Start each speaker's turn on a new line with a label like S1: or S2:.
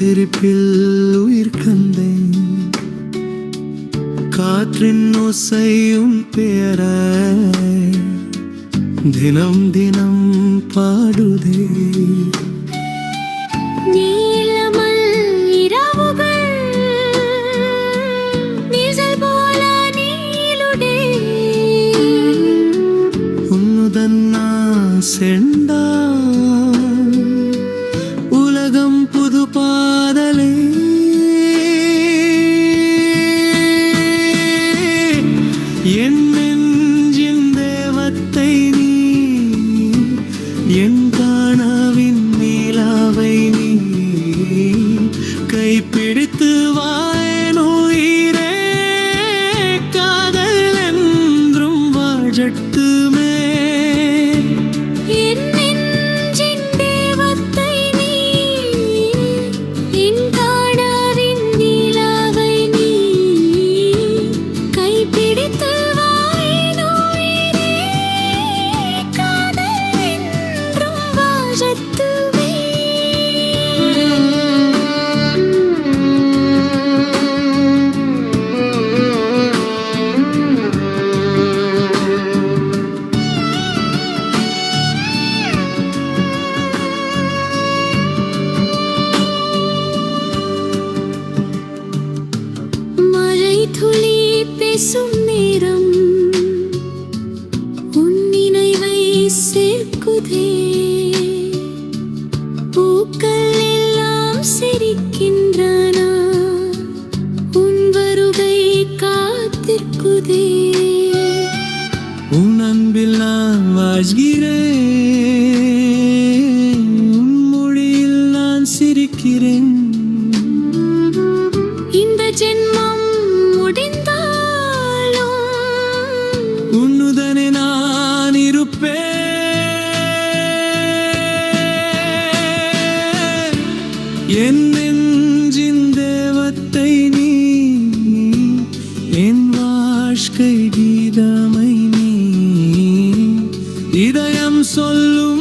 S1: சிரிப்பில் உயிர் கண்டேன், காற்றின் ஓசையும் பெயராய் தினம் தினம் பாடுதே. செண்டா உலகம் புது பாதலே, என் நெஞ்சின் தேவத்தை நீ, என் கனவின் நிலாவை நீ, கைப்பிடித்து வாயேன் உயிரே, காதல் என்றும் வாழட்டுமே.
S2: துளி பேசும் நேரம் உன் நினைவை சேர்க்குதே, பூக்கள் எல்லாம் சிரிக்கின்றன, உன் வருகை காத்திருக்குதே.
S1: உன் அன்பில் நான் வாழ்கிறேன், உன் மொழியில் நான் சிரிக்கிறேன்.
S2: இந்த ஜென்மம்
S1: உன்னுடனே நான் இருப்பேன், என் நெஞ்சின் தேவத்தை நீ, என் வாழ்க்கை கீதமை நீ, இதயம் சொல்லும்